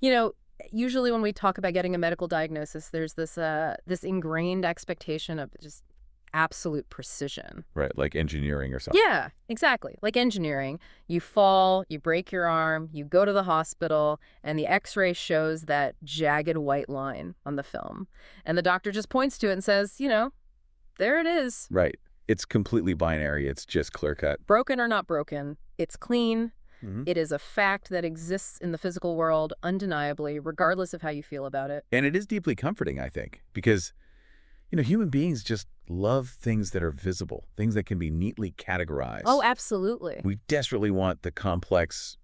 You know, usually when we talk about getting a medical diagnosis, there's this ingrained expectation of just absolute precision. Right, like engineering or something. Yeah, exactly. Like engineering. You fall, you break your arm, you go to the hospital, and the x-ray shows that jagged white line on the film. And the doctor just points to it and says, there it is. Right. It's completely binary. It's just clear-cut. Broken or not broken, it's clean. Mm-hmm. It is a fact that exists in the physical world undeniably, regardless of how you feel about it. And it is deeply comforting, I think, because human beings just love things that are visible, things that can be neatly categorized. Oh, absolutely. We desperately want the complex,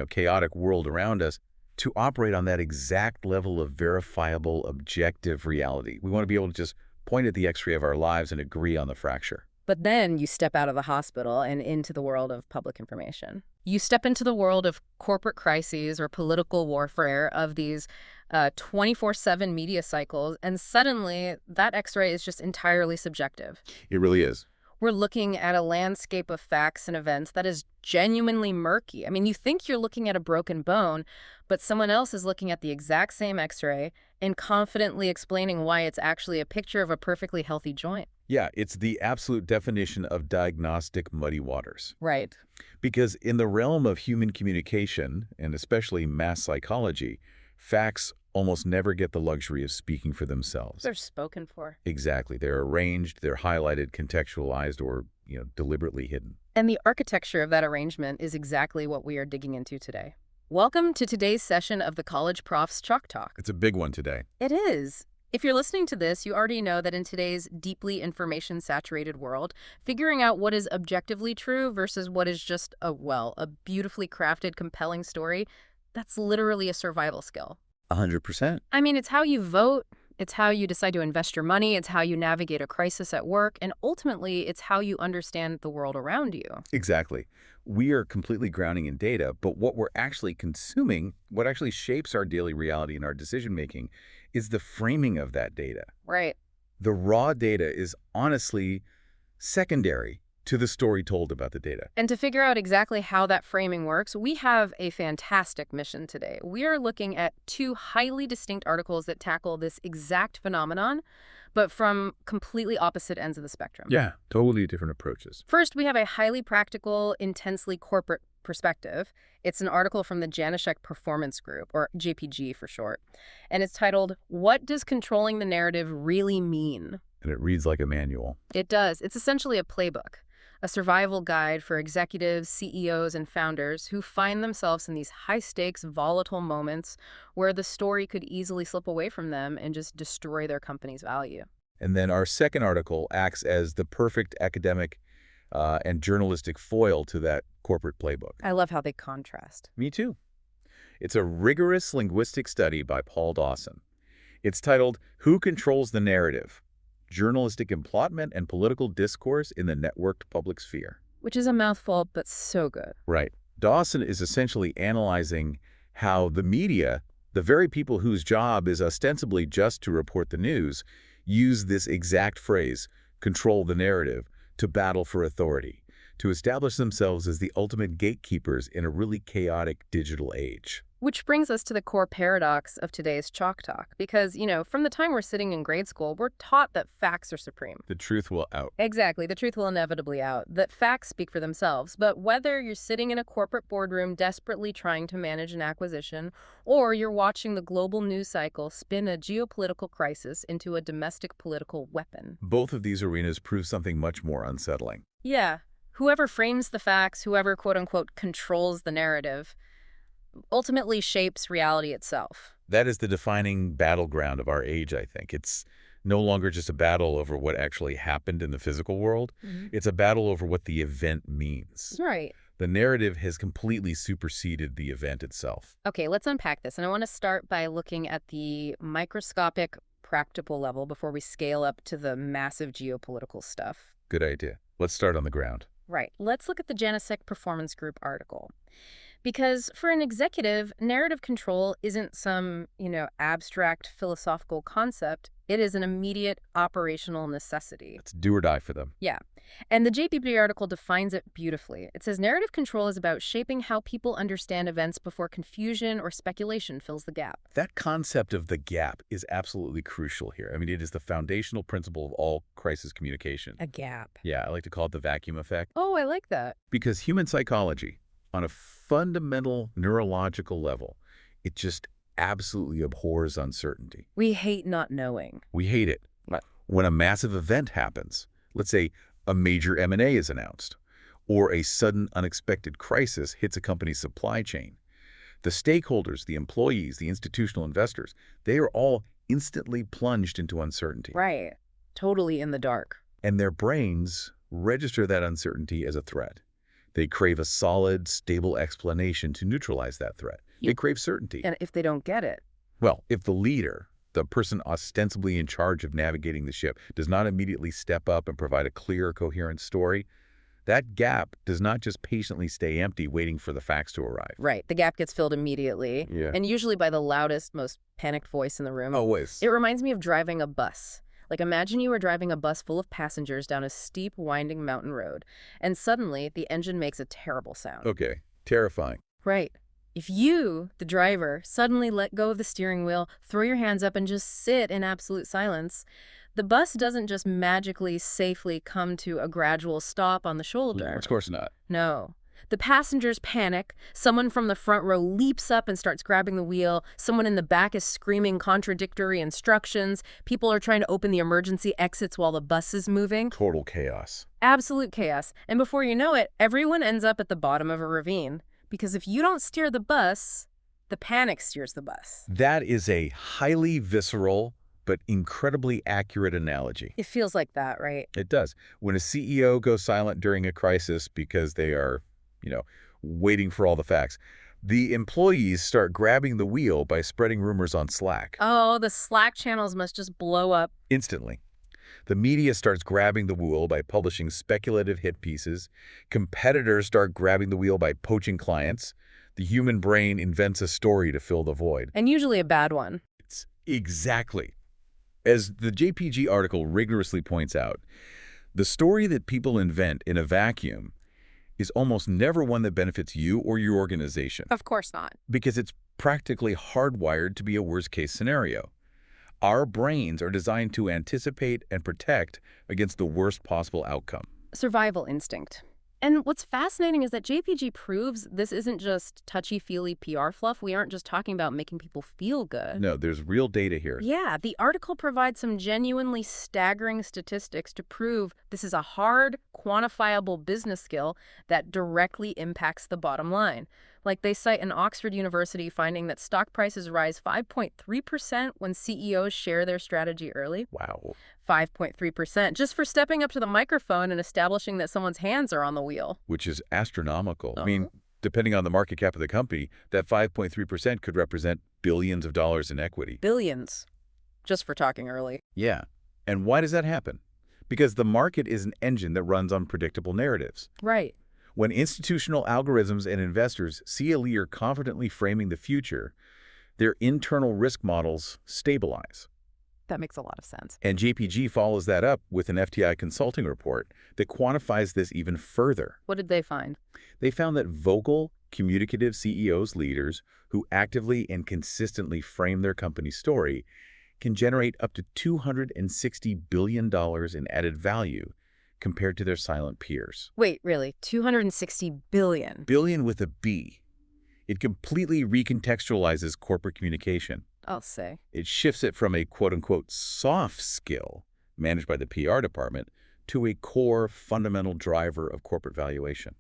chaotic world around us to operate on that exact level of verifiable, objective reality. We want to be able to just point at the x-ray of our lives and agree on the fracture. But then you step out of the hospital and into the world of public information. You step into the world of corporate crises or political warfare, of these 24/7 media cycles, and suddenly that x-ray is just entirely subjective. It really is. We're looking at a landscape of facts and events that is genuinely murky. I mean, you think you're looking at a broken bone, but someone else is looking at the exact same x-ray and confidently explaining why it's actually a picture of a perfectly healthy joint. Yeah, it's the absolute definition of diagnostic muddy waters. Right. Because in the realm of human communication, and especially mass psychology, facts almost never get the luxury of speaking for themselves. They're spoken for. Exactly. They're arranged, they're highlighted, contextualized, or, deliberately hidden. And the architecture of that arrangement is exactly what we are digging into today. Welcome to today's session of the College Prof's Chalk Talk. It's a big one today. It is. If you're listening to this, you already know that in today's deeply information-saturated world, figuring out what is objectively true versus what is just a beautifully crafted, compelling story, that's literally a survival skill. 100%. I mean, it's how you vote, it's how you decide to invest your money, it's how you navigate a crisis at work, and ultimately, it's how you understand the world around you. Exactly. We are completely grounding in data, but what we're actually consuming, what actually shapes our daily reality and our decision-making, is the framing of that data. Right. The raw data is honestly secondary to the story told about the data. And to figure out exactly how that framing works, we have a fantastic mission today. We are looking at two highly distinct articles that tackle this exact phenomenon, but from completely opposite ends of the spectrum. Yeah, totally different approaches. First, we have a highly practical, intensely corporate perspective. It's an article from the Januszek Performance Group, or JPG for short, and it's titled, "What Does Controlling the Narrative Really Mean?" And it reads like a manual. It does. It's essentially a playbook, a survival guide for executives, CEOs, and founders who find themselves in these high-stakes, volatile moments where the story could easily slip away from them and just destroy their company's value. And then our second article acts as the perfect academic and journalistic foil to that corporate playbook. I love how they contrast. Me too. It's a rigorous linguistic study by Paul Dawson. It's titled, "Who Controls the Narrative? Journalistic Implotment and Political Discourse in the Networked Public Sphere." Which is a mouthful, but so good. Right. Dawson is essentially analyzing how the media, the very people whose job is ostensibly just to report the news, use this exact phrase, control the narrative, to battle for authority, to establish themselves as the ultimate gatekeepers in a really chaotic digital age. Which brings us to the core paradox of today's Chalk Talk. Because, from the time we're sitting in grade school, we're taught that facts are supreme. The truth will out. Exactly. The truth will inevitably out. That facts speak for themselves. But whether you're sitting in a corporate boardroom desperately trying to manage an acquisition, or you're watching the global news cycle spin a geopolitical crisis into a domestic political weapon. Both of these arenas prove something much more unsettling. Yeah. Whoever frames the facts, whoever, quote-unquote, controls the narrative, ultimately shapes reality itself. That is the defining battleground of our age, I think. It's no longer just a battle over what actually happened in the physical world. It's a battle over what the event means. Right. The narrative has completely superseded the event itself. Okay, let's unpack this. And I want to start by looking at the microscopic, practical level before we scale up to the massive geopolitical stuff. Good idea. Let's start on the ground. Right. Let's look at the Januszek Performance Group article. Because for an executive, narrative control isn't some, abstract philosophical concept. It is an immediate operational necessity. It's do or die for them. Yeah. And the JPG article defines it beautifully. It says narrative control is about shaping how people understand events before confusion or speculation fills the gap. That concept of the gap is absolutely crucial here. I mean, it is the foundational principle of all crisis communication. A gap. Yeah, I like to call it the vacuum effect. Oh, I like that. Because human psychology, on a fundamental neurological level, it just absolutely abhors uncertainty. We hate not knowing. We hate it. What? When a massive event happens, let's say a major M&A is announced, or a sudden unexpected crisis hits a company's supply chain, the stakeholders, the employees, the institutional investors, they are all instantly plunged into uncertainty. Right. Totally in the dark. And their brains register that uncertainty as a threat. They crave a solid, stable explanation to neutralize that threat. They crave certainty. And if they don't get it? Well, if the leader, the person ostensibly in charge of navigating the ship, does not immediately step up and provide a clear, coherent story, that gap does not just patiently stay empty waiting for the facts to arrive. Right. The gap gets filled immediately. Yeah. And usually by the loudest, most panicked voice in the room. Always. It reminds me of driving a bus. Like, imagine you were driving a bus full of passengers down a steep, winding mountain road, and suddenly the engine makes a terrible sound. Okay. Terrifying. Right. If you, the driver, suddenly let go of the steering wheel, throw your hands up, and just sit in absolute silence, the bus doesn't just magically, safely come to a gradual stop on the shoulder. Of course not. No. The passengers panic. Someone from the front row leaps up and starts grabbing the wheel. Someone in the back is screaming contradictory instructions. People are trying to open the emergency exits while the bus is moving. Total chaos. Absolute chaos. And before you know it, everyone ends up at the bottom of a ravine. Because if you don't steer the bus, the panic steers the bus. That is a highly visceral but incredibly accurate analogy. It feels like that, right? It does. When a CEO goes silent during a crisis because they are, waiting for all the facts, the employees start grabbing the wheel by spreading rumors on Slack. Oh, the Slack channels must just blow up. Instantly. The media starts grabbing the wheel by publishing speculative hit pieces. Competitors start grabbing the wheel by poaching clients. The human brain invents a story to fill the void. And usually a bad one. Exactly. As the JPG article rigorously points out, the story that people invent in a vacuum is almost never one that benefits you or your organization. Of course not. Because it's practically hardwired to be a worst-case scenario. Our brains are designed to anticipate and protect against the worst possible outcome. Survival instinct. And what's fascinating is that JPG proves this isn't just touchy-feely PR fluff. We aren't just talking about making people feel good. No, there's real data here. Yeah, the article provides some genuinely staggering statistics to prove this is a hard, quantifiable business skill that directly impacts the bottom line. Like, they cite an Oxford University finding that stock prices rise 5.3% when CEOs share their strategy early. Wow. 5.3%, just for stepping up to the microphone and establishing that someone's hands are on the wheel. Which is astronomical. Uh-huh. I mean, depending on the market cap of the company, that 5.3% could represent billions of dollars in equity. Billions, just for talking early. Yeah. And why does that happen? Because the market is an engine that runs on predictable narratives. Right. When institutional algorithms and investors see a leader confidently framing the future, their internal risk models stabilize. That makes a lot of sense. And JPG follows that up with an FTI consulting report that quantifies this even further. What did they find? They found that vocal, communicative CEOs, leaders who actively and consistently frame their company's story can generate up to $260 billion in added value compared to their silent peers. Wait, really? 260 billion? Billion with a B. It completely recontextualizes corporate communication. I'll say. It shifts it from a quote-unquote soft skill managed by the PR department to a core fundamental driver of corporate valuation.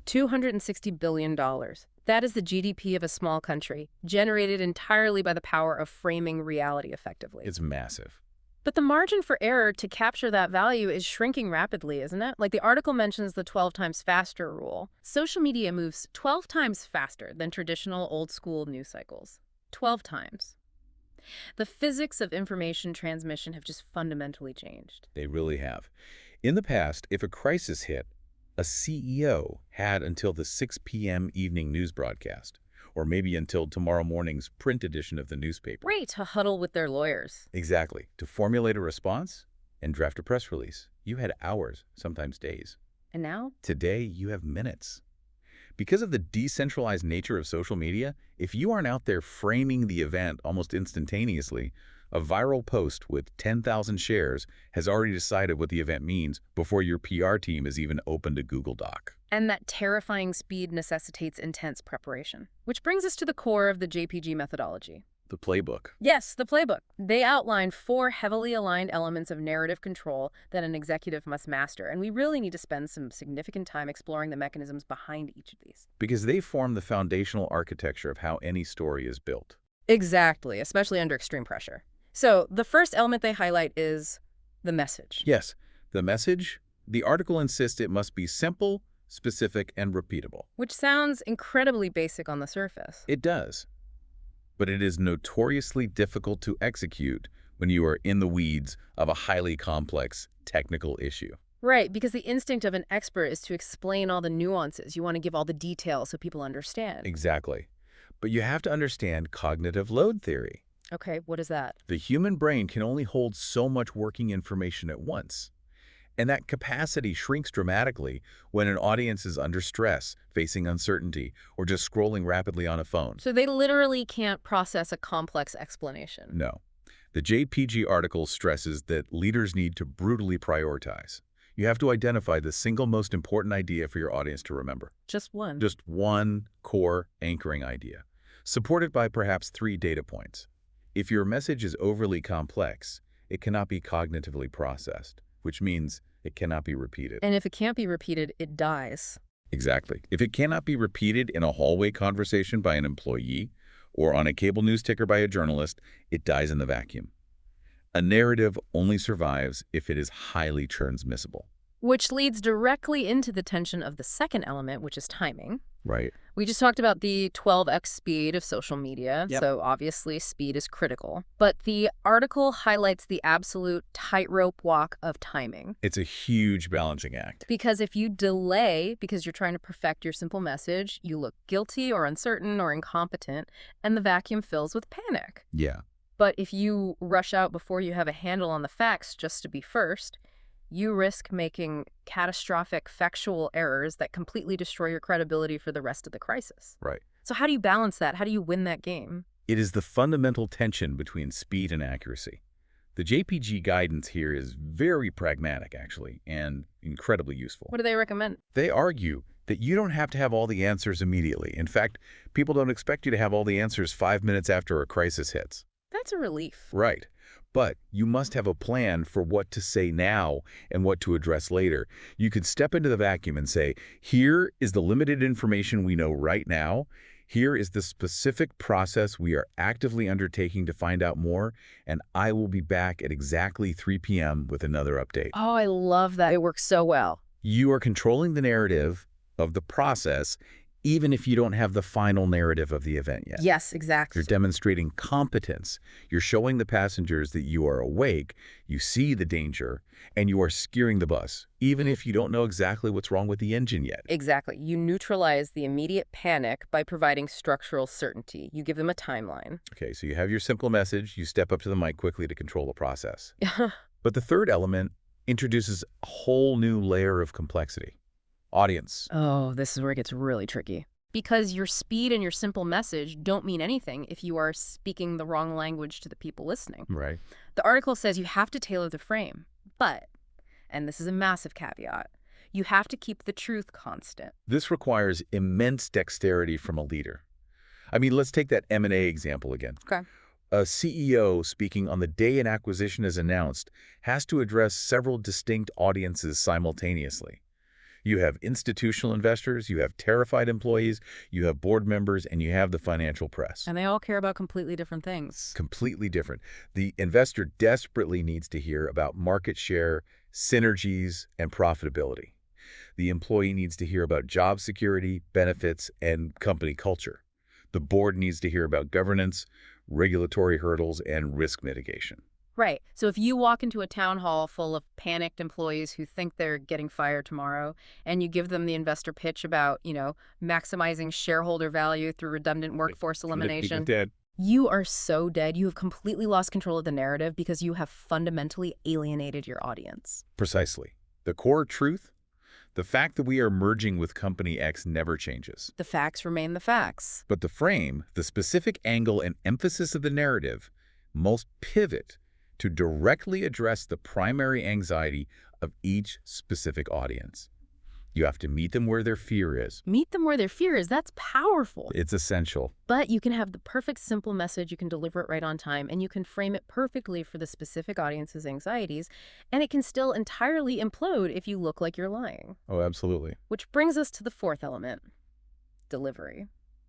$260 billion. That is the GDP of a small country, generated entirely by the power of framing reality effectively. It's massive. But the margin for error to capture that value is shrinking rapidly, isn't it? Like, the article mentions the 12 times faster rule. Social media moves 12 times faster than traditional old-school news cycles. 12 times. The physics of information transmission have just fundamentally changed. They really have. In the past, if a crisis hit, a CEO had until the 6 p.m. evening news broadcast, or maybe until tomorrow morning's print edition of the newspaper. Right, to huddle with their lawyers. Exactly. To formulate a response and draft a press release. You had hours, sometimes days. And now? Today, you have minutes. Because of the decentralized nature of social media, if you aren't out there framing the event almost instantaneously, a viral post with 10,000 shares has already decided what the event means before your PR team has even opened a Google Doc. And that terrifying speed necessitates intense preparation. Which brings us to the core of the JPG methodology. The playbook. Yes, the playbook. They outline 4 heavily aligned elements of narrative control that an executive must master, and we really need to spend some significant time exploring the mechanisms behind each of these. Because they form the foundational architecture of how any story is built. Exactly, especially under extreme pressure. So the first element they highlight is the message. Yes, the message. The article insists it must be simple, specific, and repeatable. Which sounds incredibly basic on the surface. It does. But it is notoriously difficult to execute when you are in the weeds of a highly complex technical issue. Right, because the instinct of an expert is to explain all the nuances. You want to give all the details so people understand. Exactly. But you have to understand cognitive load theory. Okay, what is that? The human brain can only hold so much working information at once. And that capacity shrinks dramatically when an audience is under stress, facing uncertainty, or just scrolling rapidly on a phone. So they literally can't process a complex explanation. No. The JPG article stresses that leaders need to brutally prioritize. You have to identify the single most important idea for your audience to remember. Just one. Just one core anchoring idea, supported by perhaps 3 data points. If your message is overly complex, it cannot be cognitively processed, which means it cannot be repeated. And if it can't be repeated, it dies. Exactly. If it cannot be repeated in a hallway conversation by an employee or on a cable news ticker by a journalist, it dies in the vacuum. A narrative only survives if it is highly transmissible. Which leads directly into the tension of the second element, which is timing. Right. We just talked about the 12x speed of social media, Yep. so obviously speed is critical. But the article highlights the absolute tightrope walk of timing. It's a huge balancing act. Because if you delay because you're trying to perfect your simple message, you look guilty or uncertain or incompetent, and the vacuum fills with panic. Yeah. But if you rush out before you have a handle on the facts just to be first, you risk making catastrophic factual errors that completely destroy your credibility for the rest of the crisis. Right. So how do you balance that? How do you win that game? It is the fundamental tension between speed and accuracy. The JPG guidance here is very pragmatic, actually, and incredibly useful. What do they recommend? They argue that you don't have to have all the answers immediately. In fact, people don't expect you to have all the answers 5 minutes after a crisis hits. That's a relief. Right. But you must have a plan for what to say now and what to address later. You could step into the vacuum and say, here is the limited information we know right now. Here is the specific process we are actively undertaking to find out more, and I will be back at exactly 3 p.m. with another update. Oh, I love that. It works so well. You are controlling the narrative of the process, even if you don't have the final narrative of the event yet. Yes, exactly. You're demonstrating competence. You're showing the passengers that you are awake, you see the danger, and you are steering the bus, even if you don't know exactly what's wrong with the engine yet. Exactly. You neutralize the immediate panic by providing structural certainty. You give them a timeline. Okay, so you have your simple message. You step up to the mic quickly to control the process. But the third element introduces a whole new layer of complexity. Audience. Oh, this is where it gets really tricky. Because your speed and your simple message don't mean anything if you are speaking the wrong language to the people listening. Right. The article says you have to tailor the frame, but, and this is a massive caveat, you have to keep the truth constant. This requires immense dexterity from a leader. I mean, let's take that M&A example again. Okay. A CEO speaking on the day an acquisition is announced has to address several distinct audiences simultaneously. You have institutional investors, you have terrified employees, you have board members, and you have the financial press. And they all care about completely different things. Completely different. The investor desperately needs to hear about market share, synergies, and profitability. The employee needs to hear about job security, benefits, and company culture. The board needs to hear about governance, regulatory hurdles, and risk mitigation. Right. So if you walk into a town hall full of panicked employees who think they're getting fired tomorrow, and you give them the investor pitch about, maximizing shareholder value through redundant workforce elimination. Dead. You are so dead. You have completely lost control of the narrative because you have fundamentally alienated your audience. Precisely. The core truth? The fact that we are merging with Company X never changes. The facts remain the facts. But the frame, the specific angle and emphasis of the narrative must pivot to directly address the primary anxiety of each specific audience. You have to meet them where their fear is. Meet them where their fear is. That's powerful. It's essential. But you can have the perfect simple message, you can deliver it right on time, and you can frame it perfectly for the specific audience's anxieties, and it can still entirely implode if you look like you're lying. Oh, absolutely. Which brings us to the fourth element, delivery.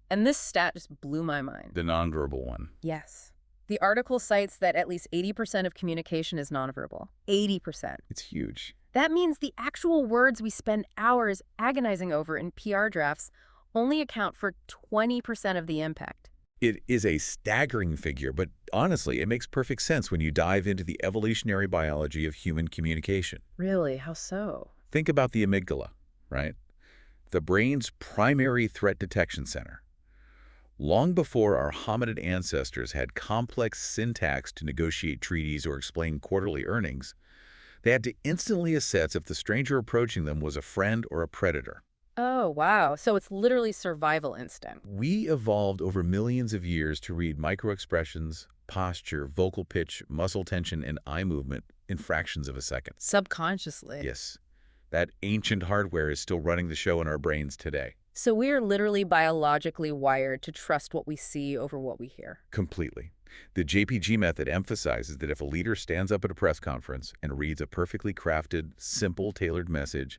And this stat just blew my mind. The nonverbal one. Yes. The article cites that at least 80% of communication is nonverbal. 80%. It's huge. That means the actual words we spend hours agonizing over in PR drafts only account for 20% of the impact. It is a staggering figure, but honestly, it makes perfect sense when you dive into the evolutionary biology of human communication. Really? How so? Think about the amygdala, right? The brain's primary threat detection center. Long before our hominid ancestors had complex syntax to negotiate treaties or explain quarterly earnings, they had to instantly assess if the stranger approaching them was a friend or a predator. Oh, wow. So it's literally survival instinct. We evolved over millions of years to read microexpressions, posture, vocal pitch, muscle tension, and eye movement in fractions of a second. Subconsciously. Yes, that ancient hardware is still running the show in our brains today. So we're literally biologically wired to trust what we see over what we hear. Completely. The JPG method emphasizes that if a leader stands up at a press conference and reads a perfectly crafted, simple, tailored message,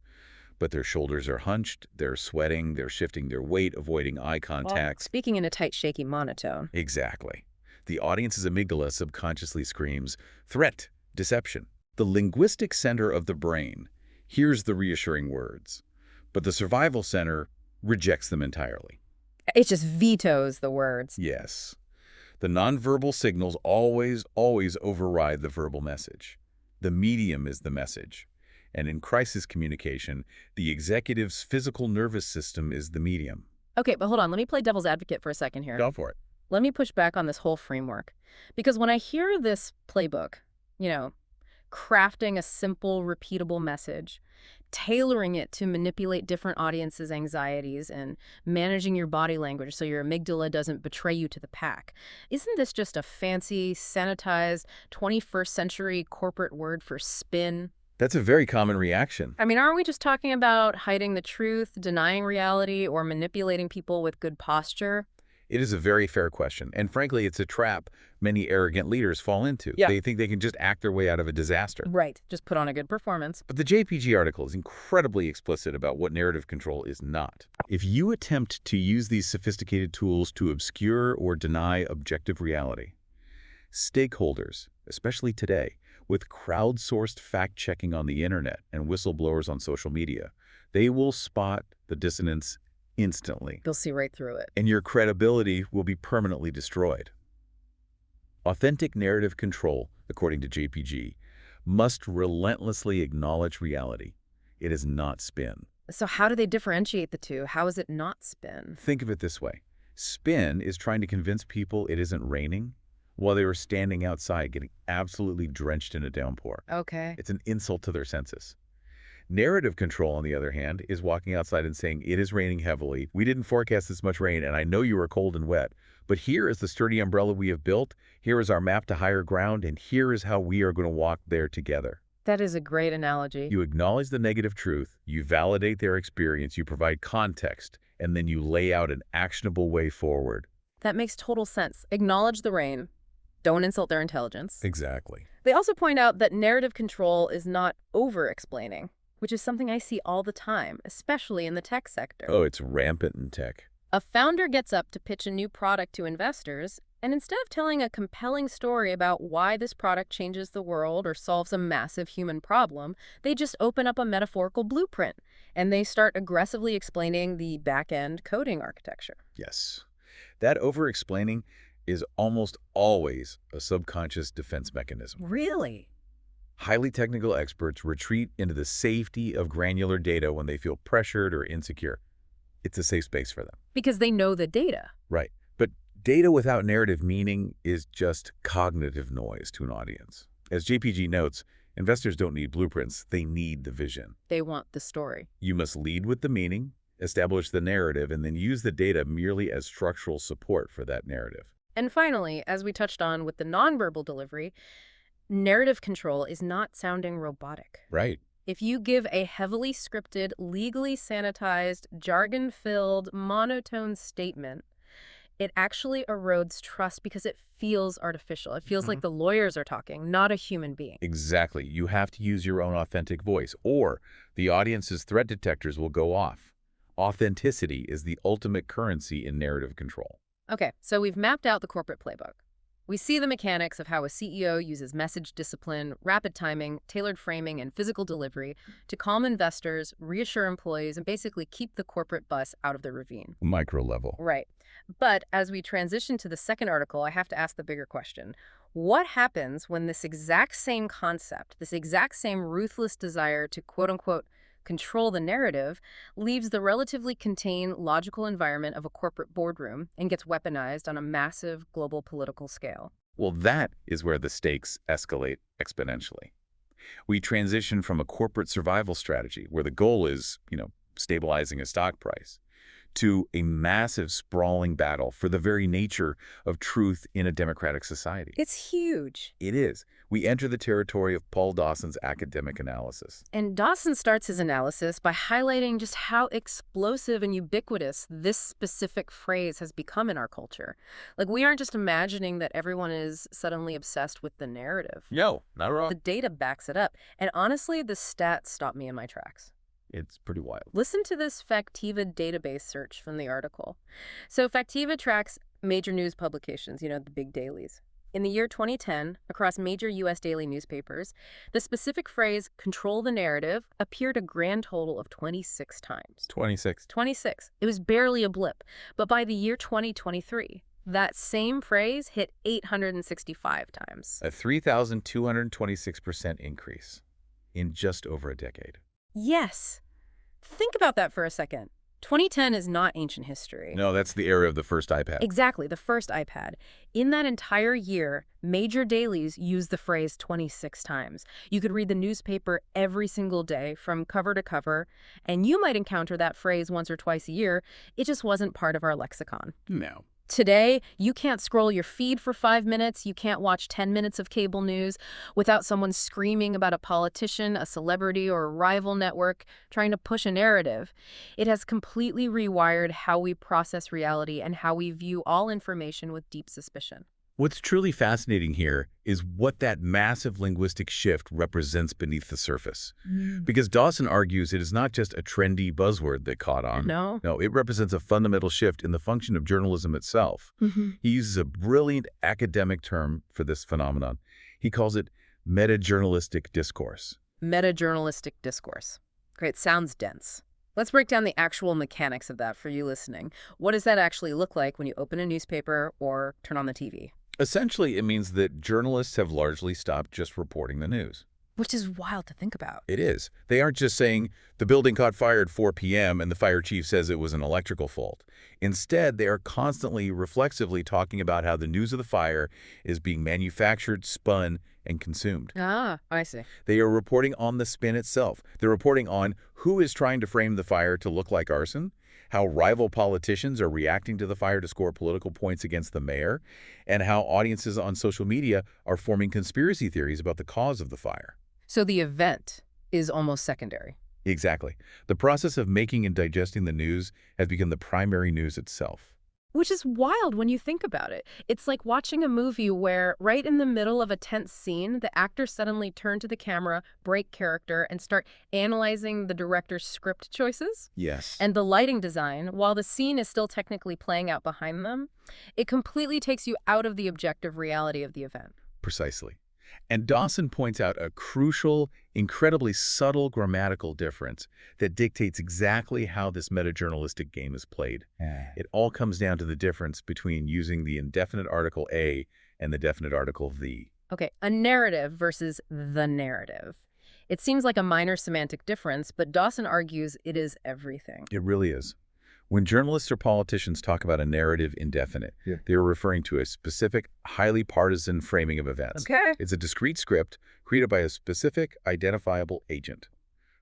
but their shoulders are hunched, they're sweating, they're shifting their weight, avoiding eye contact. Speaking in a tight, shaky monotone. Exactly. The audience's amygdala subconsciously screams, threat, deception. The linguistic center of the brain hears the reassuring words, but the survival center rejects them entirely. It just vetoes the words. Yes. The nonverbal signals always override the verbal message. The medium is the message. And in crisis communication, the executive's physical nervous system is the medium. Okay, but hold on. Let me play devil's advocate for a second here. Go for it. Let me push back on this whole framework. Because when I hear this playbook, crafting a simple, repeatable message, tailoring it to manipulate different audiences' anxieties, and managing your body language so your amygdala doesn't betray you to the pack. Isn't this just a fancy, sanitized, 21st century corporate word for spin? That's a very common reaction. I mean, aren't we just talking about hiding the truth, denying reality, or manipulating people with good posture? It is a very fair question. And frankly, it's a trap many arrogant leaders fall into. Yeah. They think they can just act their way out of a disaster. Right. Just put on a good performance. But the JPG article is incredibly explicit about what narrative control is not. If you attempt to use these sophisticated tools to obscure or deny objective reality, stakeholders, especially today, with crowdsourced fact-checking on the internet and whistleblowers on social media, they will spot the dissonance instantly. They'll see right through it. And your credibility will be permanently destroyed. Authentic narrative control, according to JPG, must relentlessly acknowledge reality. It is not spin. So how do they differentiate the two? How is it not spin? Think of it this way. Spin is trying to convince people it isn't raining while they were standing outside getting absolutely drenched in a downpour. Okay. It's an insult to their senses. Narrative control, on the other hand, is walking outside and saying, it is raining heavily. We didn't forecast this much rain, and I know you are cold and wet. But here is the sturdy umbrella we have built. Here is our map to higher ground, and here is how we are going to walk there together. That is a great analogy. You acknowledge the negative truth, you validate their experience, you provide context, and then you lay out an actionable way forward. That makes total sense. Acknowledge the rain. Don't insult their intelligence. Exactly. They also point out that narrative control is not over-explaining, which is something I see all the time, especially in the tech sector. Oh, it's rampant in tech. A founder gets up to pitch a new product to investors, and instead of telling a compelling story about why this product changes the world or solves a massive human problem, they just open up a metaphorical blueprint, and they start aggressively explaining the back-end coding architecture. Yes. That over-explaining is almost always a subconscious defense mechanism. Really? Highly technical experts retreat into the safety of granular data when they feel pressured or insecure. It's a safe space for them. Because they know the data. Right. But Data without narrative meaning is just cognitive noise to an audience. As JPG notes, investors don't need blueprints, they need the vision. They want the story. You must lead with the meaning, establish the narrative, and then use the data merely as structural support for that narrative. And finally, as we touched on with the nonverbal delivery, narrative control is not sounding robotic. Right. If you give a heavily scripted, legally sanitized, jargon-filled, monotone statement, it actually erodes trust because it feels artificial. It feels like the lawyers are talking, not a human being. Exactly. You have to use your own authentic voice, or the audience's threat detectors will go off. Authenticity is the ultimate currency in narrative control. Okay, so we've mapped out the corporate playbook. We see the mechanics of how a CEO uses message discipline, rapid timing, tailored framing, and physical delivery to calm investors, reassure employees, and basically keep the corporate bus out of the ravine. Micro level. Right. But as we transition to the second article, I have to ask the bigger question. What happens when this exact same concept, this exact same ruthless desire to quote-unquote control the narrative, leaves the relatively contained, logical environment of a corporate boardroom and gets weaponized on a massive global political scale? Well, that is where the stakes escalate exponentially. We transition from a corporate survival strategy where the goal is, stabilizing a stock price, to a massive sprawling battle for the very nature of truth in a democratic society. It's huge. It is. We enter the territory of Paul Dawson's academic analysis. And Dawson starts his analysis by highlighting just how explosive and ubiquitous this specific phrase has become in our culture. Like, we aren't just imagining that everyone is suddenly obsessed with the narrative. No, not wrong. The data backs it up. And honestly, the stats stop me in my tracks. It's pretty wild. Listen to this Factiva database search from the article. So Factiva tracks major news publications, the big dailies. In the year 2010, across major U.S. daily newspapers, the specific phrase, control the narrative, appeared a grand total of 26 times. 26. 26. It was barely a blip. But by the year 2023, that same phrase hit 865 times. A 3,226% increase in just over a decade. Yes. Think about that for a second. 2010 is not ancient history. No, that's the era of the first iPad. Exactly, the first iPad. In that entire year, major dailies used the phrase 26 times. You could read the newspaper every single day from cover to cover, and you might encounter that phrase once or twice a year. It just wasn't part of our lexicon. No. Today, you can't scroll your feed for 5 minutes, you can't watch 10 minutes of cable news without someone screaming about a politician, a celebrity, or a rival network trying to push a narrative. It has completely rewired how we process reality and how we view all information with deep suspicion. What's truly fascinating here is what that massive linguistic shift represents beneath the surface. Because Dawson argues it is not just a trendy buzzword that caught on. No, it represents a fundamental shift in the function of journalism itself. He uses a brilliant academic term for this phenomenon. He calls it meta-journalistic discourse. Meta-journalistic discourse. Great, sounds dense. Let's break down the actual mechanics of that for you listening. What does that actually look like when you open a newspaper or turn on the TV? Essentially, it means that journalists have largely stopped just reporting the news. Which is wild to think about. It is. They aren't just saying, the building caught fire at 4 p.m. and the fire chief says it was an electrical fault. Instead, they are constantly, reflexively talking about how the news of the fire is being manufactured, spun, and consumed. Ah, I see. They are reporting on the spin itself. They're reporting on who is trying to frame the fire to look like arson, how rival politicians are reacting to the fire to score political points against the mayor, and how audiences on social media are forming conspiracy theories about the cause of the fire. So the event is almost secondary. Exactly. The process of making and digesting the news has become the primary news itself. Which is wild when you think about it. It's like watching a movie where, right in the middle of a tense scene, the actors suddenly turn to the camera, break character, and start analyzing the director's script choices. Yes. And the lighting design, while the scene is still technically playing out behind them, it completely takes you out of the objective reality of the event. Precisely. And Dawson points out a crucial, incredibly subtle grammatical difference that dictates exactly how this meta-journalistic game is played. It all comes down to the difference between using the indefinite article a and the definite article the. Okay, a narrative versus the narrative. It seems like a minor semantic difference, but Dawson argues it is everything. It really is. When journalists or politicians talk about a narrative indefinite, they are referring to a specific, highly partisan framing of events. Okay. It's a discrete script created by a specific, identifiable agent.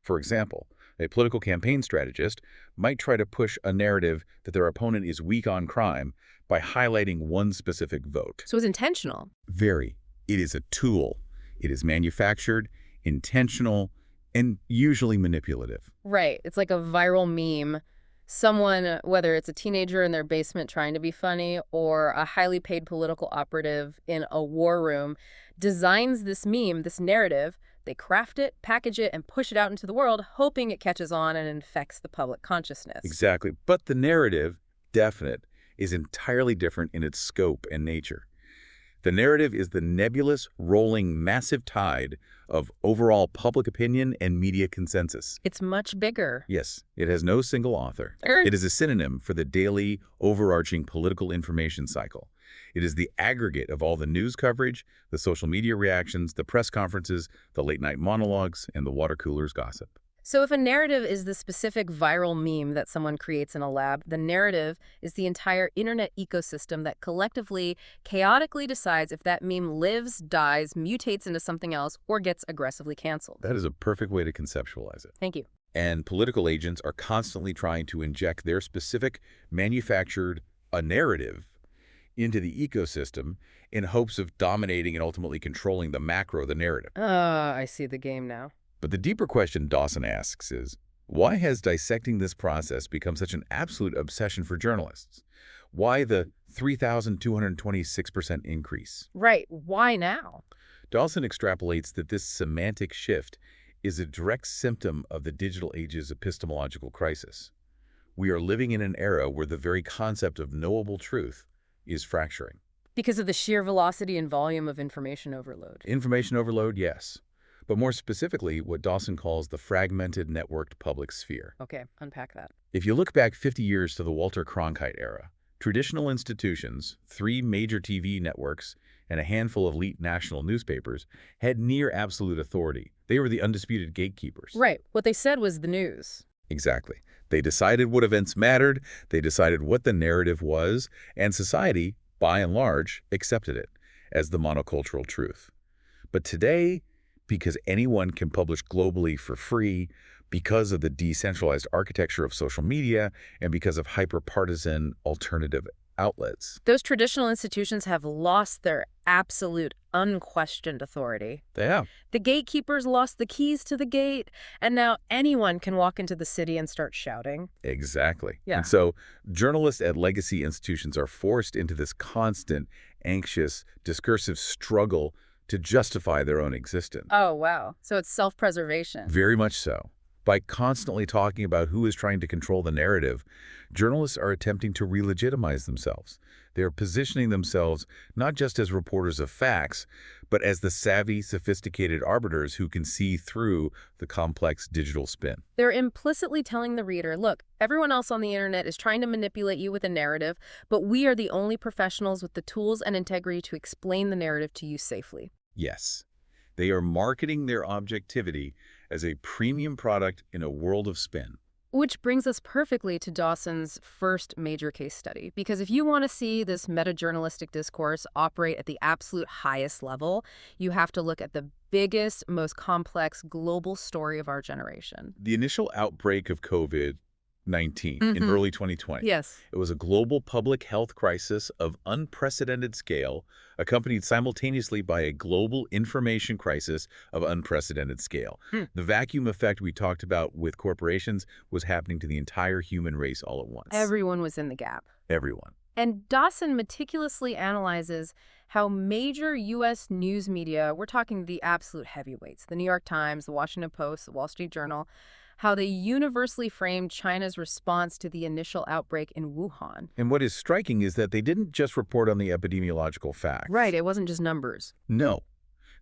For example, a political campaign strategist might try to push a narrative that their opponent is weak on crime by highlighting one specific vote. So it's intentional. Very. It is a tool. It is manufactured, intentional, and usually manipulative. Right. It's like a viral meme. Someone, whether it's a teenager in their basement trying to be funny or a highly paid political operative in a war room, designs this meme, this narrative. They craft it, package it, and push it out into the world, hoping it catches on and infects the public consciousness. Exactly. But the narrative, definite, is entirely different in its scope and nature. The narrative is the nebulous, rolling, massive tide of overall public opinion and media consensus. It's much bigger. Yes, it has no single author. It is a synonym for the daily, overarching political information cycle. It is the aggregate of all the news coverage, the social media reactions, the press conferences, the late-night monologues, and the water cooler's gossip. So if a narrative is the specific viral meme that someone creates in a lab, the narrative is the entire internet ecosystem that collectively, chaotically decides if that meme lives, dies, mutates into something else, or gets aggressively canceled. That is a perfect way to conceptualize it. Thank you. And political agents are constantly trying to inject their specific, manufactured, a narrative into the ecosystem in hopes of dominating and ultimately controlling the macro, the narrative. I see the game now. But the deeper question Dawson asks is, why has dissecting this process become such an absolute obsession for journalists? Why the 3,226% increase? Right. Why now? Dawson extrapolates that this semantic shift is a direct symptom of the digital age's epistemological crisis. We are living in an era where the very concept of knowable truth is fracturing. Because of the sheer velocity and volume of information overload. Information overload, yes. But more specifically, what Dawson calls the fragmented, networked public sphere. Okay, unpack that. If you look back 50 years to the Walter Cronkite era, traditional institutions, 3 major TV networks, and a handful of elite national newspapers had near absolute authority. They were the undisputed gatekeepers. Right. What they said was the news. Exactly. They decided what events mattered, they decided what the narrative was, and society, by and large, accepted it as the monocultural truth. But today, because anyone can publish globally for free, because of the decentralized architecture of social media, and because of hyper-partisan alternative outlets. Those traditional institutions have lost their absolute, unquestioned authority. They have. The gatekeepers lost the keys to the gate, and now anyone can walk into the city and start shouting. Exactly. Yeah. And so journalists at legacy institutions are forced into this constant, anxious, discursive struggle to justify their own existence. Oh, wow. So it's self-preservation. Very much so. By constantly talking about who is trying to control the narrative, journalists are attempting to re-legitimize themselves. They are positioning themselves not just as reporters of facts, but as the savvy, sophisticated arbiters who can see through the complex digital spin. They're implicitly telling the reader, look, everyone else on the internet is trying to manipulate you with a narrative, but we are the only professionals with the tools and integrity to explain the narrative to you safely. Yes, they are marketing their objectivity as a premium product in a world of spin. Which brings us perfectly to Dawson's first major case study. Because if you want to see this meta-journalistic discourse operate at the absolute highest level, you have to look at the biggest, most complex global story of our generation. The initial outbreak of COVID-19 in early 2020. Yes. It was a global public health crisis of unprecedented scale, accompanied simultaneously by a global information crisis of unprecedented scale. The vacuum effect we talked about with corporations was happening to the entire human race all at once. Everyone was in the gap. Everyone. And Dawson meticulously analyzes how major U.S. news media, we're talking the absolute heavyweights, the New York Times, the Washington Post, the Wall Street Journal, how they universally framed China's response to the initial outbreak in Wuhan. And what is striking is that they didn't just report on the epidemiological facts. Right, it wasn't just numbers. No.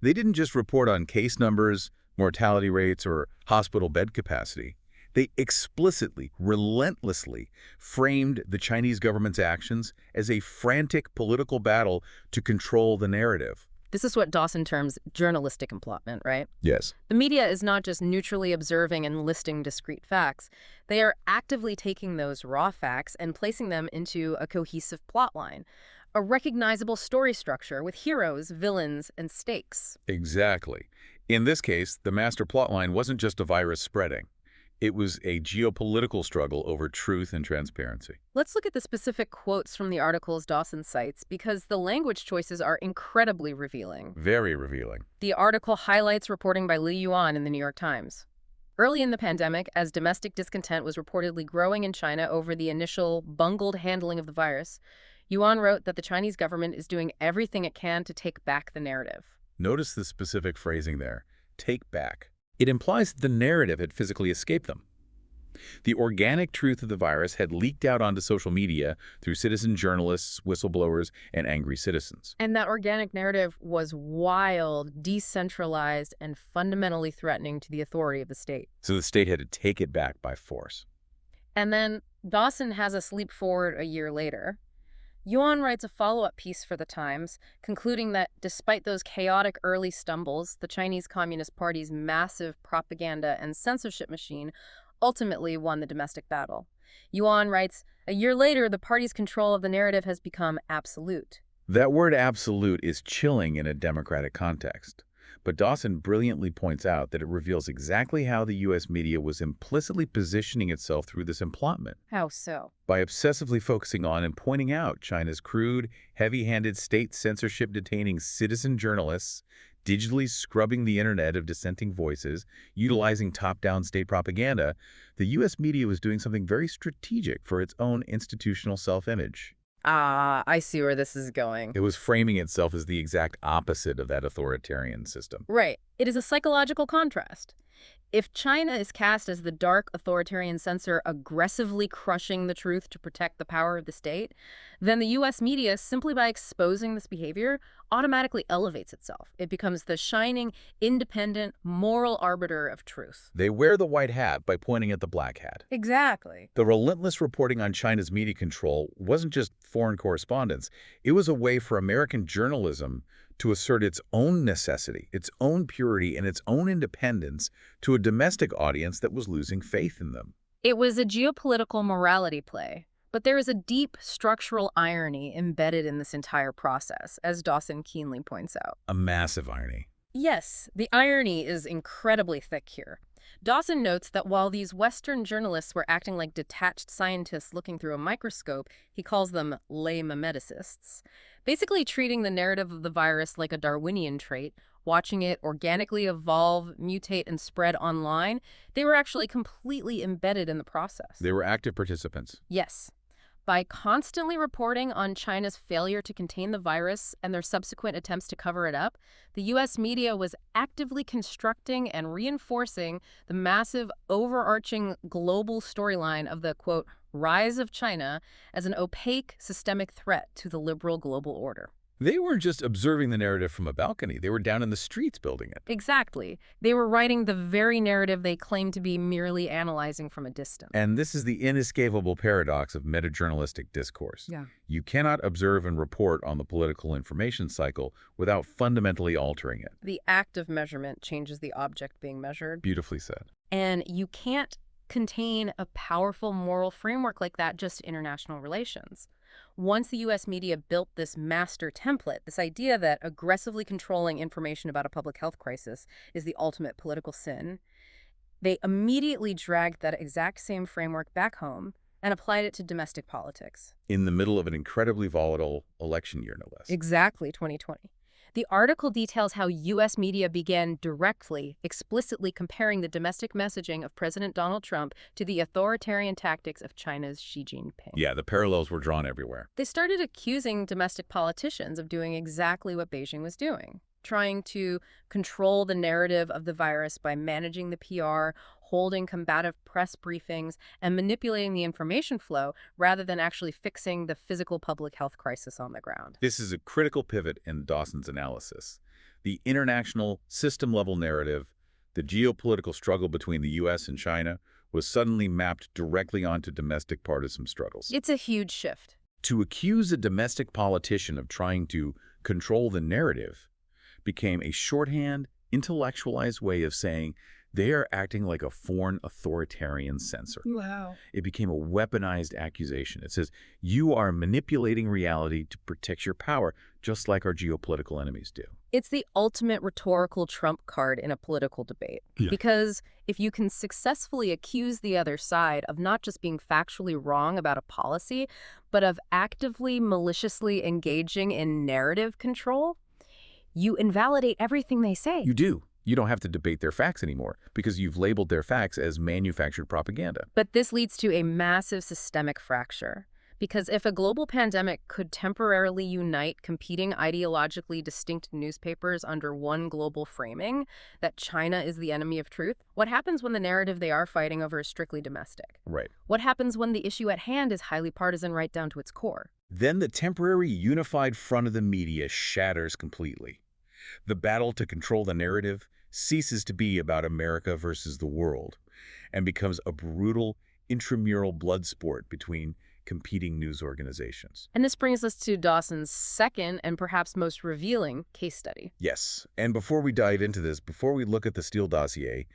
They didn't just report on case numbers, mortality rates, or hospital bed capacity. They explicitly, relentlessly framed the Chinese government's actions as a frantic political battle to control the narrative. This is what Dawson terms journalistic implantment, right? Yes. The media is not just neutrally observing and listing discrete facts. They are actively taking those raw facts and placing them into a cohesive plotline, a recognizable story structure with heroes, villains, and stakes. Exactly. In this case, the master plotline wasn't just a virus spreading. It was a geopolitical struggle over truth and transparency. Let's look at the specific quotes from the articles Dawson cites because the language choices are incredibly revealing. Very revealing. The article highlights reporting by Li Yuan in the New York Times. Early in the pandemic, as domestic discontent was reportedly growing in China over the initial bungled handling of the virus, Yuan wrote that the Chinese government is doing everything it can to take back the narrative. Notice the specific phrasing there, take back. It implies that the narrative had physically escaped them. The organic truth of the virus had leaked out onto social media through citizen journalists, whistleblowers, and angry citizens. And that organic narrative was wild, decentralized, and fundamentally threatening to the authority of the state. So the state had to take it back by force. And then Dawson has us leap forward a year later. Yuan writes a follow-up piece for the Times, concluding that despite those chaotic early stumbles, the Chinese Communist Party's massive propaganda and censorship machine ultimately won the domestic battle. Yuan writes, a year later, the party's control of the narrative has become absolute. That word absolute is chilling in a democratic context. But Dawson brilliantly points out that it reveals exactly how the U.S. media was implicitly positioning itself through this implantment. How so? By obsessively focusing on and pointing out China's crude, heavy-handed state censorship detaining citizen journalists, digitally scrubbing the internet of dissenting voices, utilizing top-down state propaganda, the U.S. media was doing something very strategic for its own institutional self-image. Ah, I see where this is going. It was framing itself as the exact opposite of that authoritarian system. Right. It is a psychological contrast. If China is cast as the dark authoritarian censor aggressively crushing the truth to protect the power of the state, then the U.S. media, simply by exposing this behavior, automatically elevates itself. It becomes the shining, independent, moral arbiter of truth. They wear the white hat by pointing at the black hat. Exactly. The relentless reporting on China's media control wasn't just foreign correspondence. It was a way for American journalism to assert its own necessity, its own purity, and its own independence to a domestic audience that was losing faith in them. It was a geopolitical morality play, but there is a deep structural irony embedded in this entire process, as Dawson keenly points out. A massive irony. Yes, the irony is incredibly thick here. Dawson notes that while these Western journalists were acting like detached scientists looking through a microscope, he calls them lay memeticists, basically treating the narrative of the virus like a Darwinian trait, watching it organically evolve, mutate, and spread online. They were actually completely embedded in the process. They were active participants. Yes. By constantly reporting on China's failure to contain the virus and their subsequent attempts to cover it up, the U.S. media was actively constructing and reinforcing the massive, overarching global storyline of the, quote, rise of China as an opaque, systemic threat to the liberal global order. They weren't just observing the narrative from a balcony. They were down in the streets building it. Exactly. They were writing the very narrative they claimed to be merely analyzing from a distance. And this is the inescapable paradox of metajournalistic discourse. Yeah. You cannot observe and report on the political information cycle without fundamentally altering it. The act of measurement changes the object being measured. Beautifully said. And you can't contain a powerful moral framework like that just in international relations. Once the U.S. media built this master template, this idea that aggressively controlling information about a public health crisis is the ultimate political sin, they immediately dragged that exact same framework back home and applied it to domestic politics. In the middle of an incredibly volatile election year, no less. Exactly, 2020. The article details how U.S. media began directly, explicitly comparing the domestic messaging of President Donald Trump to the authoritarian tactics of China's Xi Jinping. Yeah, the parallels were drawn everywhere. They started accusing domestic politicians of doing exactly what Beijing was doing, trying to control the narrative of the virus by managing the PR, holding combative press briefings, and manipulating the information flow rather than actually fixing the physical public health crisis on the ground. This is a critical pivot in Dawson's analysis. The international system-level narrative, the geopolitical struggle between the U.S. and China, was suddenly mapped directly onto domestic partisan struggles. It's a huge shift. To accuse a domestic politician of trying to control the narrative became a shorthand, intellectualized way of saying they are acting like a foreign authoritarian censor. Wow. It became a weaponized accusation. It says, you are manipulating reality to protect your power, just like our geopolitical enemies do. It's the ultimate rhetorical trump card in a political debate. Yeah. Because if you can successfully accuse the other side of not just being factually wrong about a policy, but of actively, maliciously engaging in narrative control, you invalidate everything they say. You do. You don't have to debate their facts anymore because you've labeled their facts as manufactured propaganda. But this leads to a massive systemic fracture. Because if a global pandemic could temporarily unite competing ideologically distinct newspapers under one global framing, that China is the enemy of truth, what happens when the narrative they are fighting over is strictly domestic? Right. What happens when the issue at hand is highly partisan right down to its core? Then the temporary unified front of the media shatters completely. The battle to control the narrative ceases to be about America versus the world and becomes a brutal intramural blood sport between competing news organizations. And this brings us to Dawson's second and perhaps most revealing case study. Yes, and before we dive into this, before we look at the Steele dossier,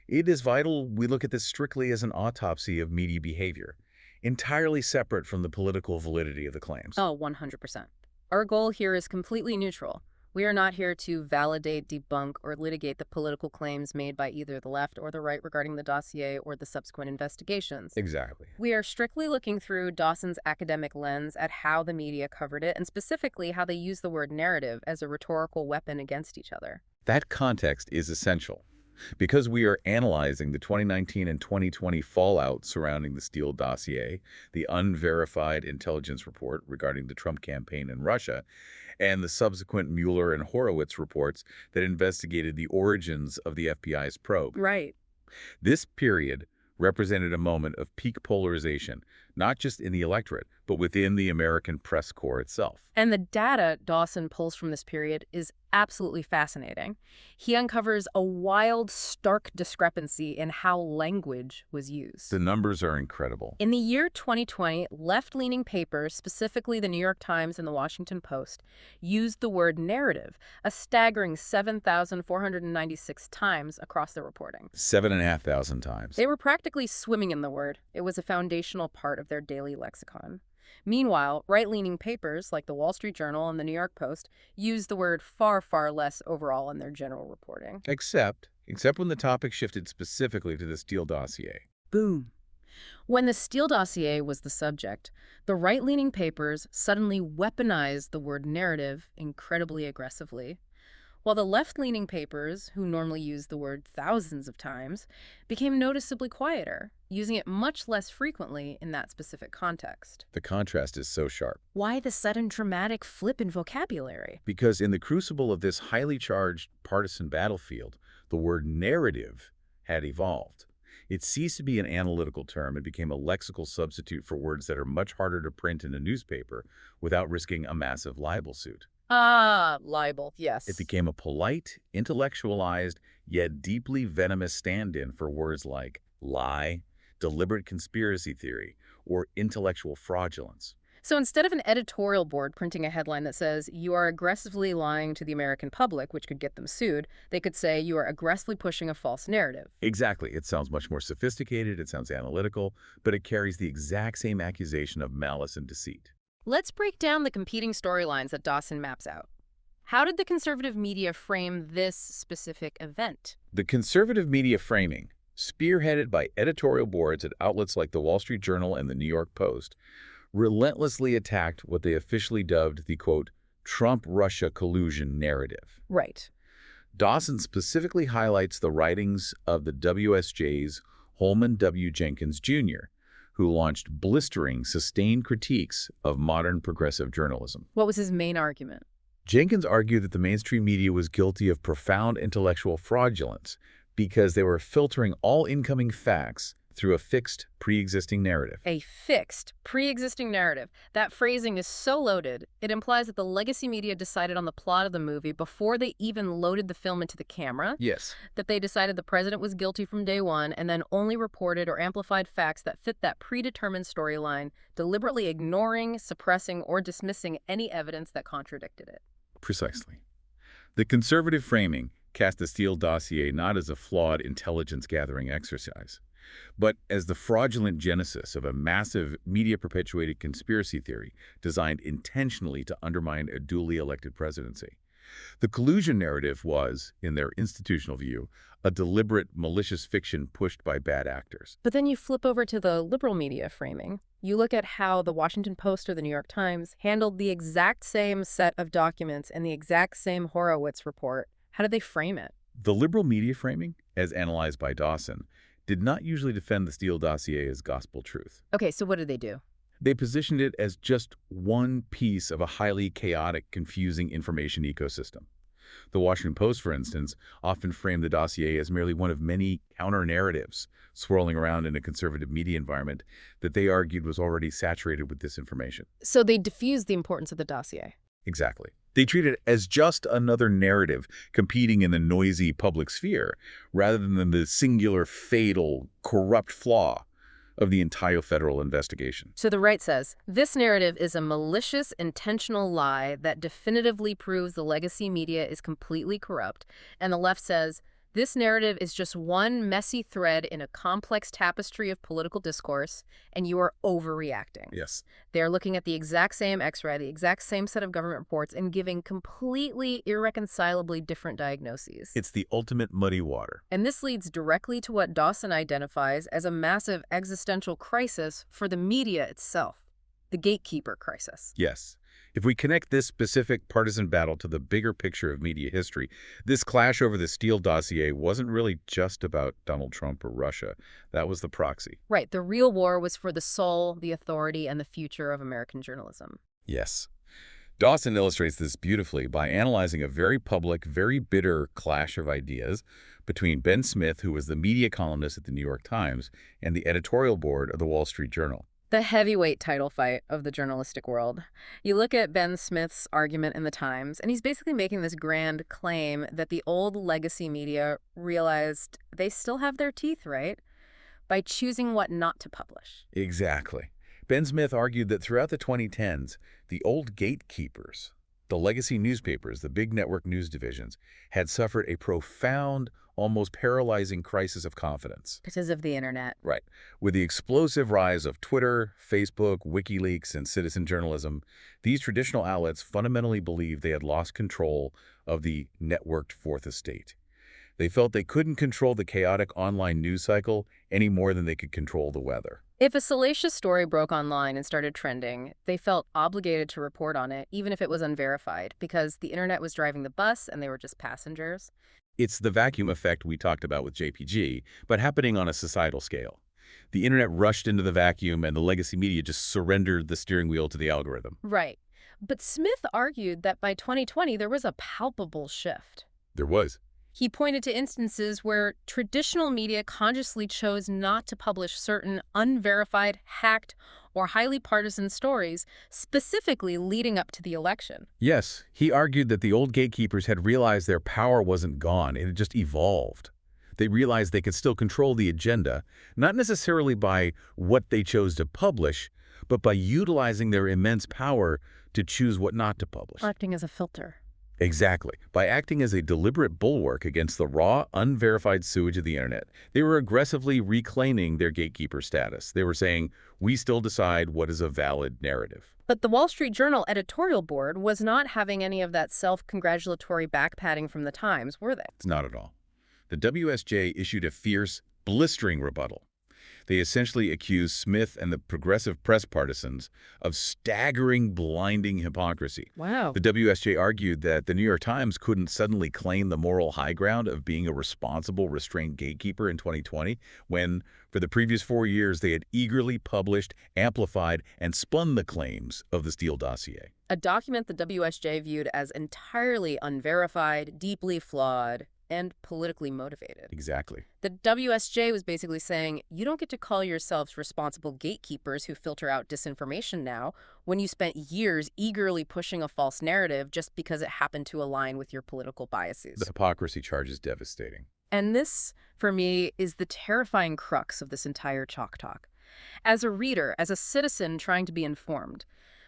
it is vital we look at this strictly as an autopsy of media behavior, entirely separate from the political validity of the claims. Oh, 100%. Our goal here is completely neutral. We are not here to validate, debunk, or litigate the political claims made by either the left or the right regarding the dossier or the subsequent investigations. Exactly. We are strictly looking through Dawson's academic lens at how the media covered it, and specifically how they use the word narrative as a rhetorical weapon against each other. That context is essential. Because we are analyzing the 2019 and 2020 fallout surrounding the Steele dossier, the unverified intelligence report regarding the Trump campaign in Russia, and the subsequent Mueller and Horowitz reports that investigated the origins of the FBI's probe. Right. This period represented a moment of peak polarization, not just in the electorate, but within the American press corps itself. And the data Dawson pulls from this period is absolutely fascinating. He uncovers a wild, stark discrepancy in how language was used. The numbers are incredible. In the year 2020, left-leaning papers, specifically the New York Times and the Washington Post, used the word narrative a staggering 7,496 times across their reporting. 7,500 times. They were practically swimming in the word. It was a foundational part of their daily lexicon. Meanwhile, right-leaning papers like the Wall Street Journal and the New York Post used the word far, far less overall in their general reporting. Except when the topic shifted specifically to the Steele dossier. Boom. When the Steele dossier was the subject, the right-leaning papers suddenly weaponized the word narrative incredibly aggressively, while the left-leaning papers, who normally use the word thousands of times, became noticeably quieter, using it much less frequently in that specific context. The contrast is so sharp. Why the sudden dramatic flip in vocabulary? Because in the crucible of this highly charged partisan battlefield, the word narrative had evolved. It ceased to be an analytical term and became a lexical substitute for words that are much harder to print in a newspaper without risking a massive libel suit. Ah, libel, yes. It became a polite, intellectualized, yet deeply venomous stand-in for words like lie, deliberate conspiracy theory, or intellectual fraudulence. So instead of an editorial board printing a headline that says, "You are aggressively lying to the American public," which could get them sued, they could say, "You are aggressively pushing a false narrative." Exactly. It sounds much more sophisticated, it sounds analytical, but it carries the exact same accusation of malice and deceit. Let's break down the competing storylines that Dawson maps out. How did the conservative media frame this specific event? The conservative media framing, spearheaded by editorial boards at outlets like the Wall Street Journal and the New York Post, relentlessly attacked what they officially dubbed the, quote, Trump-Russia collusion narrative. Right. Dawson specifically highlights the writings of the WSJ's Holman W. Jenkins, Jr., who launched blistering, sustained critiques of modern progressive journalism. What was his main argument? Jenkins argued that the mainstream media was guilty of profound intellectual fraudulence because they were filtering all incoming facts through a fixed, pre-existing narrative. A fixed, pre-existing narrative. That phrasing is so loaded, it implies that the legacy media decided on the plot of the movie before they even loaded the film into the camera. Yes. That they decided the president was guilty from day one and then only reported or amplified facts that fit that predetermined storyline, deliberately ignoring, suppressing, or dismissing any evidence that contradicted it. Precisely. The conservative framing cast the Steele dossier not as a flawed intelligence-gathering exercise, but as the fraudulent genesis of a massive media-perpetuated conspiracy theory designed intentionally to undermine a duly elected presidency. The collusion narrative was, in their institutional view, a deliberate, malicious fiction pushed by bad actors. But then you flip over to the liberal media framing. You look at how the Washington Post or the New York Times handled the exact same set of documents and the exact same Horowitz report. How did they frame it? The liberal media framing, as analyzed by Dawson, did not usually defend the Steele dossier as gospel truth. Okay, so what did they do? They positioned it as just one piece of a highly chaotic, confusing information ecosystem. The Washington Post, for instance, often framed the dossier as merely one of many counter-narratives swirling around in a conservative media environment that they argued was already saturated with disinformation. So they diffused the importance of the dossier. Exactly. They treat it as just another narrative competing in the noisy public sphere, rather than the singular, fatal, corrupt flaw of the entire federal investigation. So the right says, this narrative is a malicious, intentional lie that definitively proves the legacy media is completely corrupt. And the left says, this narrative is just one messy thread in a complex tapestry of political discourse, and you are overreacting. Yes. They're looking at the exact same X-ray, the exact same set of government reports, and giving completely irreconcilably different diagnoses. It's the ultimate muddy water. And this leads directly to what Dawson identifies as a massive existential crisis for the media itself, the gatekeeper crisis. Yes. If we connect this specific partisan battle to the bigger picture of media history, this clash over the Steele dossier wasn't really just about Donald Trump or Russia. That was the proxy. Right. The real war was for the soul, the authority, and the future of American journalism. Yes. Dawson illustrates this beautifully by analyzing a very public, very bitter clash of ideas between Ben Smith, who was the media columnist at the New York Times, and the editorial board of the Wall Street Journal. The heavyweight title fight of the journalistic world. You look at Ben Smith's argument in the Times, and he's basically making this grand claim that the old legacy media realized they still have their teeth, right? By choosing what not to publish. Exactly. Ben Smith argued that throughout the 2010s, the old gatekeepers, the legacy newspapers, the big network news divisions, had suffered a profound, almost paralyzing crisis of confidence. Because of the internet. Right. With the explosive rise of Twitter, Facebook, WikiLeaks, and citizen journalism, these traditional outlets fundamentally believed they had lost control of the networked fourth estate. They felt they couldn't control the chaotic online news cycle any more than they could control the weather. If a salacious story broke online and started trending, they felt obligated to report on it, even if it was unverified, because the internet was driving the bus and they were just passengers. It's the vacuum effect we talked about with JPG, but happening on a societal scale. The internet rushed into the vacuum and the legacy media just surrendered the steering wheel to the algorithm. Right. But Smith argued that by 2020, there was a palpable shift. There was. He pointed to instances where traditional media consciously chose not to publish certain unverified, hacked, or highly partisan stories, specifically leading up to the election. Yes, he argued that the old gatekeepers had realized their power wasn't gone, it had just evolved. They realized they could still control the agenda, not necessarily by what they chose to publish, but by utilizing their immense power to choose what not to publish. Acting as a filter. Exactly. By acting as a deliberate bulwark against the raw, unverified sewage of the internet, they were aggressively reclaiming their gatekeeper status. They were saying, we still decide what is a valid narrative. But the Wall Street Journal editorial board was not having any of that self-congratulatory backpatting from the Times, were they? It's not at all. The WSJ issued a fierce, blistering rebuttal. They essentially accused Smith and the progressive press partisans of staggering, blinding hypocrisy. Wow. The WSJ argued that the New York Times couldn't suddenly claim the moral high ground of being a responsible, restrained gatekeeper in 2020 when, for the previous 4 years, they had eagerly published, amplified, and spun the claims of the Steele dossier. A document the WSJ viewed as entirely unverified, deeply flawed, and politically motivated. Exactly. The WSJ was basically saying, you don't get to call yourselves responsible gatekeepers who filter out disinformation now when you spent years eagerly pushing a false narrative just because it happened to align with your political biases. The hypocrisy charge is devastating. And this, for me, is the terrifying crux of this entire chalk talk. As a reader, as a citizen trying to be informed,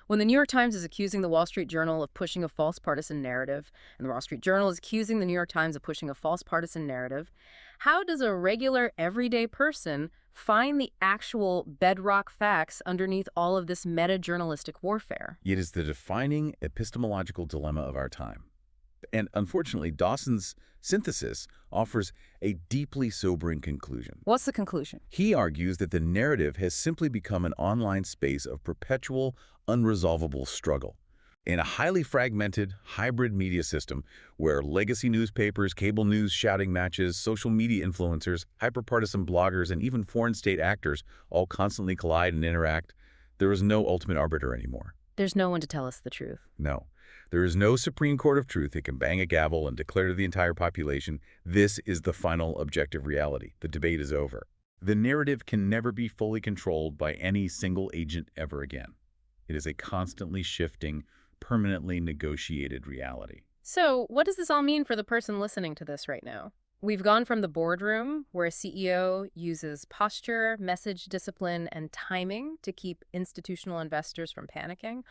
When the New York Times is accusing the Wall Street Journal of pushing a false partisan narrative, and the Wall Street Journal is accusing the New York Times of pushing a false partisan narrative, how does a regular, everyday person find the actual bedrock facts underneath all of this meta-journalistic warfare? It is the defining epistemological dilemma of our time. And unfortunately, Dawson's synthesis offers a deeply sobering conclusion. What's the conclusion? He argues that the narrative has simply become an online space of perpetual, unresolvable struggle. In a highly fragmented, hybrid media system where legacy newspapers, cable news shouting matches, social media influencers, hyperpartisan bloggers, and even foreign state actors all constantly collide and interact, there is no ultimate arbiter anymore. There's no one to tell us the truth. No. There is no Supreme Court of truth that can bang a gavel and declare to the entire population, this is the final objective reality. The debate is over. The narrative can never be fully controlled by any single agent ever again. It is a constantly shifting, permanently negotiated reality. So, what does this all mean for the person listening to this right now? We've gone from the boardroom, where a CEO uses posture, message discipline, and timing to keep institutional investors from panicking,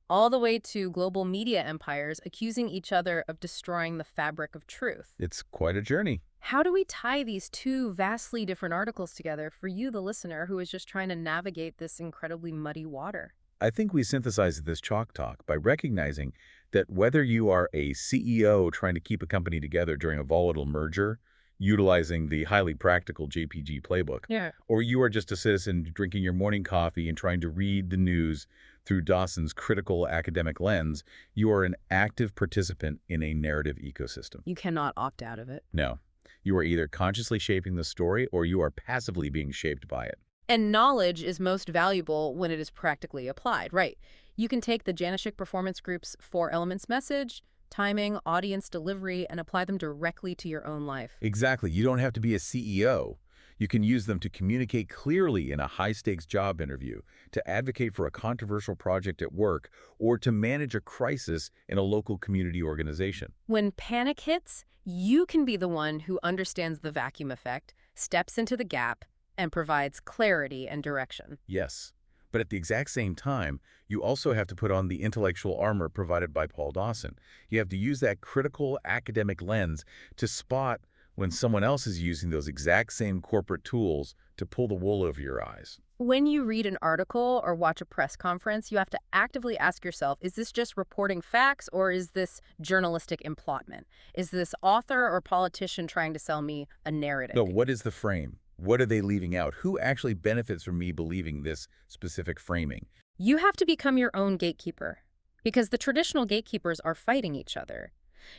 all the way to global media empires accusing each other of destroying the fabric of truth. It's quite a journey. How do we tie these two vastly different articles together for you, the listener, who is just trying to navigate this incredibly muddy water? I think we synthesize this chalk talk by recognizing that whether you are a CEO trying to keep a company together during a volatile merger, utilizing the highly practical JPG playbook, or you are just a citizen drinking your morning coffee and trying to read the news through Dawson's critical academic lens, you are an active participant in a narrative ecosystem. You cannot opt out of it. No. You are either consciously shaping the story or you are passively being shaped by it. And knowledge is most valuable when it is practically applied, right? You can take the Januszek Performance Group's 4 elements message, timing, audience delivery, and apply them directly to your own life. Exactly. You don't have to be a CEO. You can use them to communicate clearly in a high-stakes job interview, to advocate for a controversial project at work, or to manage a crisis in a local community organization. When panic hits, you can be the one who understands the vacuum effect, steps into the gap, and provides clarity and direction. Yes. But at the exact same time, you also have to put on the intellectual armor provided by Paul Dawson. You have to use that critical academic lens to spot when someone else is using those exact same corporate tools to pull the wool over your eyes. When you read an article or watch a press conference, you have to actively ask yourself, is this just reporting facts or is this journalistic implotment? Is this author or politician trying to sell me a narrative? No, what is the frame? What are they leaving out? Who actually benefits from me believing this specific framing? You have to become your own gatekeeper, because the traditional gatekeepers are fighting each other.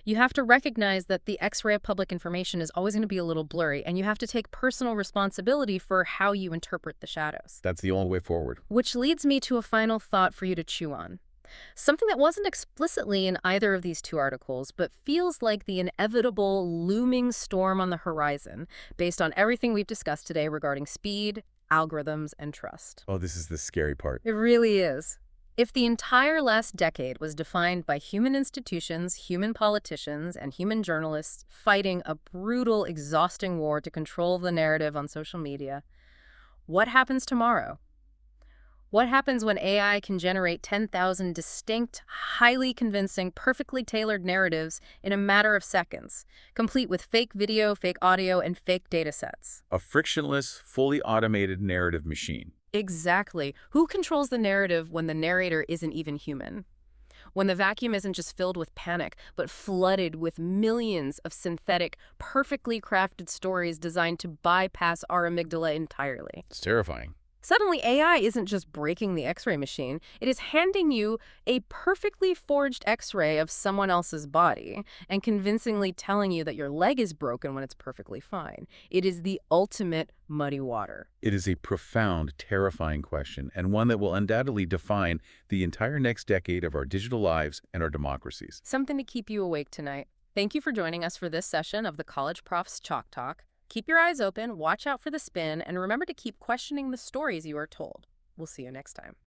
You have to recognize that the X-ray of public information is always going to be a little blurry, and you have to take personal responsibility for how you interpret the shadows. That's the only way forward. Which leads me to a final thought for you to chew on. Something that wasn't explicitly in either of these 2 articles, but feels like the inevitable looming storm on the horizon based on everything we've discussed today regarding speed, algorithms, and trust. Oh, this is the scary part. It really is. If the entire last decade was defined by human institutions, human politicians, and human journalists fighting a brutal, exhausting war to control the narrative on social media, what happens tomorrow? What happens when AI can generate 10,000 distinct, highly convincing, perfectly tailored narratives in a matter of seconds, complete with fake video, fake audio, and fake data sets? A frictionless, fully automated narrative machine. Exactly. Who controls the narrative when the narrator isn't even human? When the vacuum isn't just filled with panic, but flooded with millions of synthetic, perfectly crafted stories designed to bypass our amygdala entirely? It's terrifying. Suddenly, AI isn't just breaking the X-ray machine, it is handing you a perfectly forged X-ray of someone else's body and convincingly telling you that your leg is broken when it's perfectly fine. It is the ultimate muddy water. It is a profound, terrifying question, and one that will undoubtedly define the entire next decade of our digital lives and our democracies. Something to keep you awake tonight. Thank you for joining us for this session of the College Prof's Chalk Talk. Keep your eyes open, watch out for the spin, and remember to keep questioning the stories you are told. We'll see you next time.